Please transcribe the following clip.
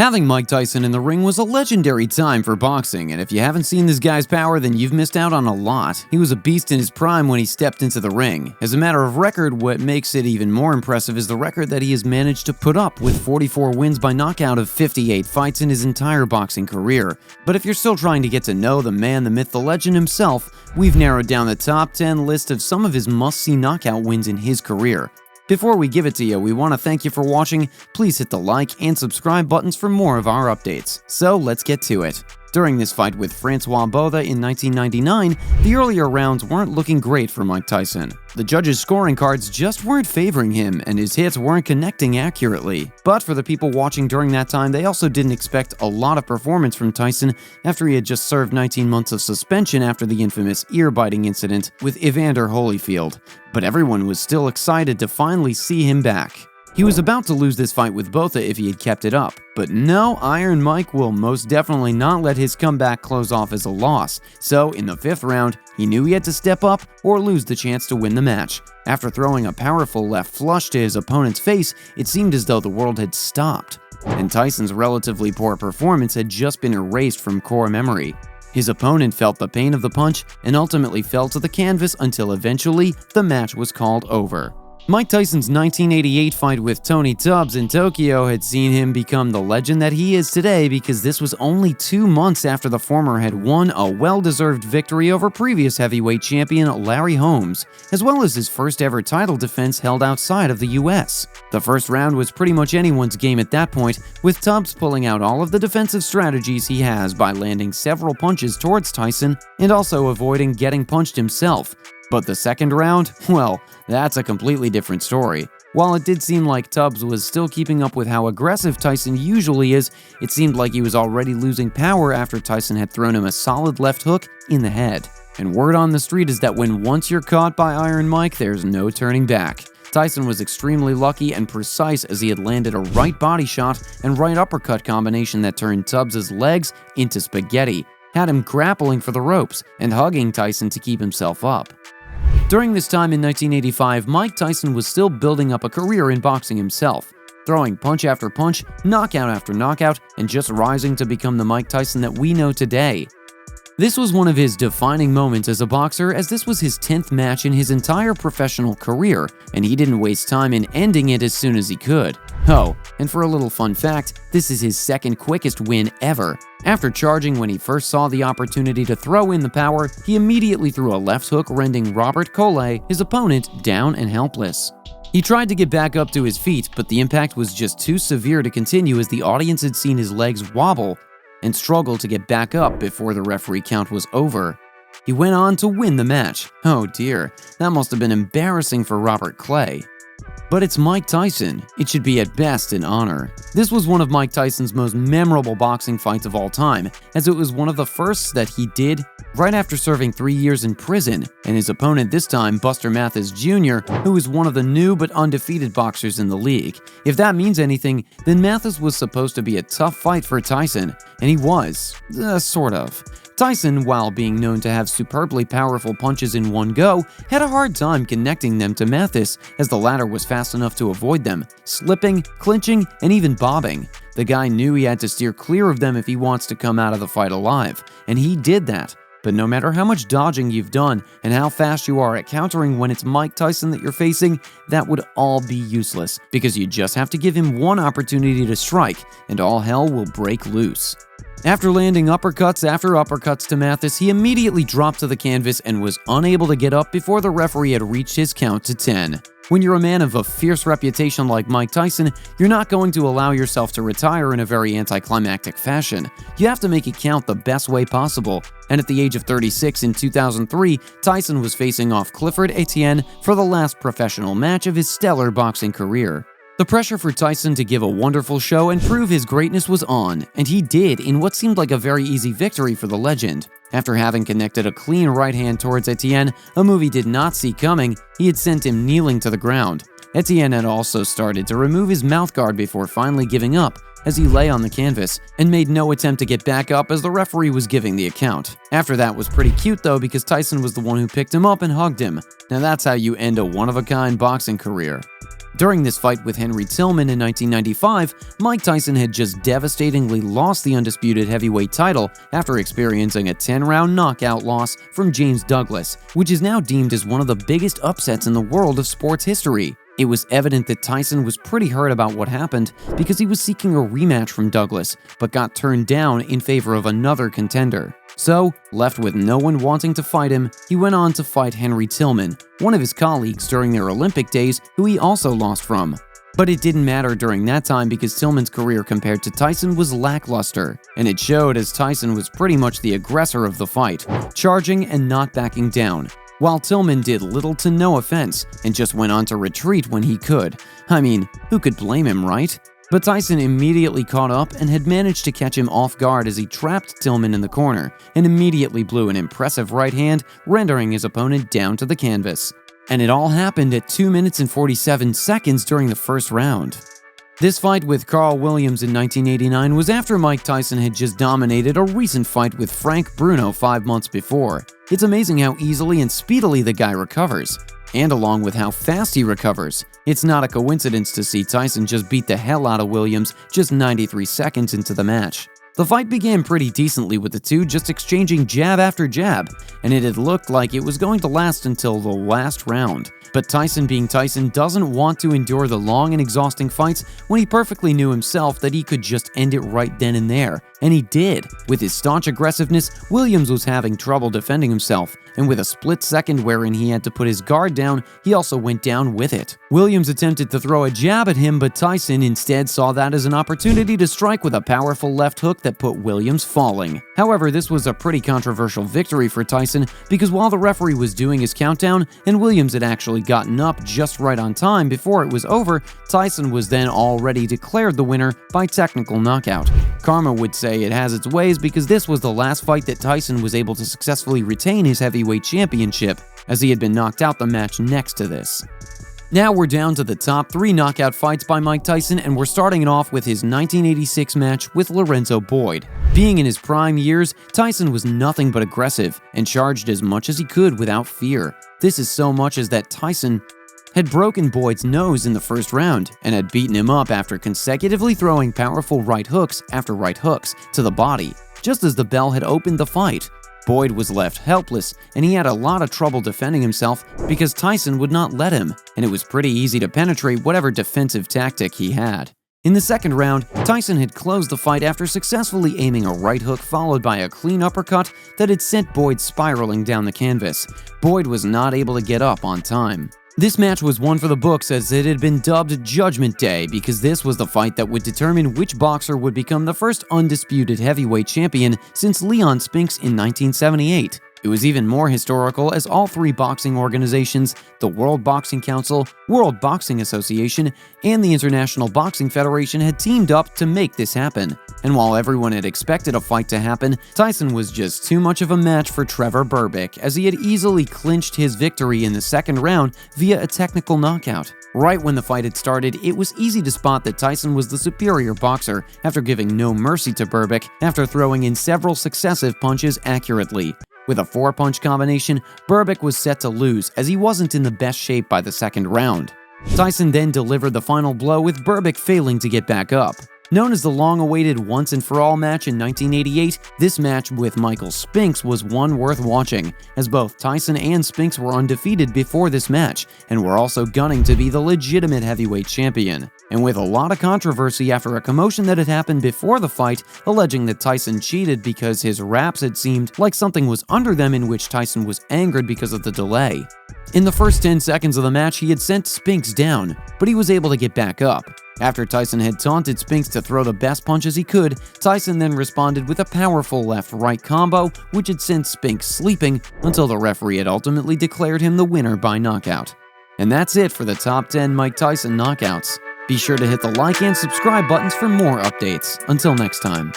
Having Mike Tyson in the ring was a legendary time for boxing, and if you haven't seen this guy's power, then you've missed out on a lot. He was a beast in his prime when he stepped into the ring. As a matter of record, what makes it even more impressive is the record that he has managed to put up, with 44 wins by knockout of 58 fights in his entire boxing career. But if you're still trying to get to know the man, the myth, the legend himself, we've narrowed down the top 10 list of some of his must-see knockout wins in his career. Before we give it to you, we want to thank you for watching. Please hit the like and subscribe buttons for more of our updates. So let's get to it. During this fight with Francois Botha in 1999, the earlier rounds weren't looking great for Mike Tyson. The judges' scoring cards just weren't favoring him, and his hits weren't connecting accurately. But for the people watching during that time, they also didn't expect a lot of performance from Tyson after he had just served 19 months of suspension after the infamous ear-biting incident with Evander Holyfield. But everyone was still excited to finally see him back. He was about to lose this fight with Botha if he had kept it up, but no, Iron Mike will most definitely not let his comeback close off as a loss. So in the 5th round, he knew he had to step up or lose the chance to win the match. After throwing a powerful left flush to his opponent's face, it seemed as though the world had stopped, and Tyson's relatively poor performance had just been erased from core memory. His opponent felt the pain of the punch and ultimately fell to the canvas until eventually the match was called over. Mike Tyson's 1988 fight with Tony Tubbs in Tokyo had seen him become the legend that he is today, because this was only 2 months after the former had won a well-deserved victory over previous heavyweight champion Larry Holmes, as well as his first ever title defense held outside of the US. The first round was pretty much anyone's game at that point, with Tubbs pulling out all of the defensive strategies he has by landing several punches towards Tyson and also avoiding getting punched himself. But the second round? Well, that's a completely different story. While it did seem like Tubbs was still keeping up with how aggressive Tyson usually is, it seemed like he was already losing power after Tyson had thrown him a solid left hook in the head. And word on the street is that once you're caught by Iron Mike, there's no turning back. Tyson was extremely lucky and precise, as he had landed a right body shot and right uppercut combination that turned Tubbs' legs into spaghetti, had him grappling for the ropes, and hugging Tyson to keep himself up. During this time in 1985, Mike Tyson was still building up a career in boxing himself, throwing punch after punch, knockout after knockout, and just rising to become the Mike Tyson that we know today. This was one of his defining moments as a boxer, as this was his 10th match in his entire professional career, and he didn't waste time in ending it as soon as he could. Oh, and for a little fun fact, this is his second quickest win ever. After charging when he first saw the opportunity to throw in the power, he immediately threw a left hook, rendering Colay, his opponent, down and helpless. He tried to get back up to his feet, but the impact was just too severe to continue, as the audience had seen his legs wobble and struggle to get back up before the referee count was over. He went on to win the match. Oh dear, that must have been embarrassing for Colay. But it's Mike Tyson. It should be at best an honor. This was one of Mike Tyson's most memorable boxing fights of all time, as it was one of the firsts that he did right after serving 3 years in prison, and his opponent this time, Buster Mathis Jr., who was one of the new but undefeated boxers in the league. If that means anything, then Mathis was supposed to be a tough fight for Tyson, and he was, sort of. Tyson, while being known to have superbly powerful punches in one go, had a hard time connecting them to Mathis, as the latter was fast enough to avoid them, slipping, clinching, and even bobbing. The guy knew he had to steer clear of them if he wants to come out of the fight alive, and he did that. But no matter how much dodging you've done and how fast you are at countering when it's Mike Tyson that you're facing, that would all be useless, because you just have to give him one opportunity to strike, and all hell will break loose. After landing uppercuts after uppercuts to Mathis, he immediately dropped to the canvas and was unable to get up before the referee had reached his count to 10. When you're a man of a fierce reputation like Mike Tyson, you're not going to allow yourself to retire in a very anticlimactic fashion. You have to make it count the best way possible, and at the age of 36 in 2003, Tyson was facing off Clifford Etienne for the last professional match of his stellar boxing career. The pressure for Tyson to give a wonderful show and prove his greatness was on, and he did in what seemed like a very easy victory for the legend. After having connected a clean right hand towards Etienne, a move he did not see coming, he had sent him kneeling to the ground. Etienne had also started to remove his mouthguard before finally giving up, as he lay on the canvas, and made no attempt to get back up as the referee was giving the account. After that was pretty cute though, because Tyson was the one who picked him up and hugged him. Now that's how you end a one-of-a-kind boxing career. During this fight with Henry Tillman in 1995, Mike Tyson had just devastatingly lost the undisputed heavyweight title after experiencing a 10-round knockout loss from James Douglas, which is now deemed as one of the biggest upsets in the world of sports history. It was evident that Tyson was pretty hurt about what happened because he was seeking a rematch from Douglas, but got turned down in favor of another contender. So, left with no one wanting to fight him, he went on to fight Henry Tillman, one of his colleagues during their Olympic days who he also lost from. But it didn't matter during that time because Tillman's career compared to Tyson was lackluster, and it showed as Tyson was pretty much the aggressor of the fight, charging and not backing down, while Tillman did little to no offense and just went on to retreat when he could. I mean, who could blame him, right? But Tyson immediately caught up and had managed to catch him off guard as he trapped Tillman in the corner and immediately blew an impressive right hand, rendering his opponent down to the canvas. And it all happened at 2 minutes and 47 seconds during the first round. This fight with Carl Williams in 1989 was after Mike Tyson had just dominated a recent fight with Frank Bruno 5 months before. It's amazing how easily and speedily the guy recovers. And along with how fast he recovers, it's not a coincidence to see Tyson just beat the hell out of Williams just 93 seconds into the match. The fight began pretty decently with the two just exchanging jab after jab, and it had looked like it was going to last until the last round. But Tyson being Tyson doesn't want to endure the long and exhausting fights when he perfectly knew himself that he could just end it right then and there. And he did. With his staunch aggressiveness, Williams was having trouble defending himself, and with a split second wherein he had to put his guard down, he also went down with it. Williams attempted to throw a jab at him, but Tyson instead saw that as an opportunity to strike with a powerful left hook that put Williams falling. However, this was a pretty controversial victory for Tyson because while the referee was doing his countdown and Williams had actually gotten up just right on time before it was over, Tyson was then already declared the winner by technical knockout. Karma would say it has its ways because this was the last fight that Tyson was able to successfully retain his heavyweight championship, as he had been knocked out the match next to this. Now we're down to the top 3 knockout fights by Mike Tyson, and we're starting it off with his 1986 match with Lorenzo Boyd. Being in his prime years, Tyson was nothing but aggressive and charged as much as he could without fear. This is so much as that Tyson had broken Boyd's nose in the first round and had beaten him up after consecutively throwing powerful right hooks after right hooks to the body, just as the bell had opened the fight. Boyd was left helpless, and he had a lot of trouble defending himself because Tyson would not let him, and it was pretty easy to penetrate whatever defensive tactic he had. In the second round, Tyson had closed the fight after successfully aiming a right hook followed by a clean uppercut that had sent Boyd spiraling down the canvas. Boyd was not able to get up on time. This match was one for the books as it had been dubbed Judgment Day because this was the fight that would determine which boxer would become the first undisputed heavyweight champion since Leon Spinks in 1978. It was even more historical as all 3 boxing organizations, the World Boxing Council, World Boxing Association, and the International Boxing Federation had teamed up to make this happen. And while everyone had expected a fight to happen, Tyson was just too much of a match for Trevor Berbick, as he had easily clinched his victory in the second round via a technical knockout. Right when the fight had started, it was easy to spot that Tyson was the superior boxer after giving no mercy to Berbick after throwing in several successive punches accurately. With a 4-punch combination, Berbick was set to lose as he wasn't in the best shape by the second round. Tyson then delivered the final blow with Berbick failing to get back up. Known as the long-awaited once-and-for-all match in 1988, this match with Michael Spinks was one worth watching, as both Tyson and Spinks were undefeated before this match and were also gunning to be the legitimate heavyweight champion. And with a lot of controversy after a commotion that had happened before the fight, alleging that Tyson cheated because his wraps had seemed like something was under them, in which Tyson was angered because of the delay. In the first 10 seconds of the match, he had sent Spinks down, but he was able to get back up. After Tyson had taunted Spinks to throw the best punches he could, Tyson then responded with a powerful left-right combo, which had sent Spinks sleeping until the referee had ultimately declared him the winner by knockout. And that's it for the top 10 Mike Tyson knockouts. Be sure to hit the like and subscribe buttons for more updates. Until next time.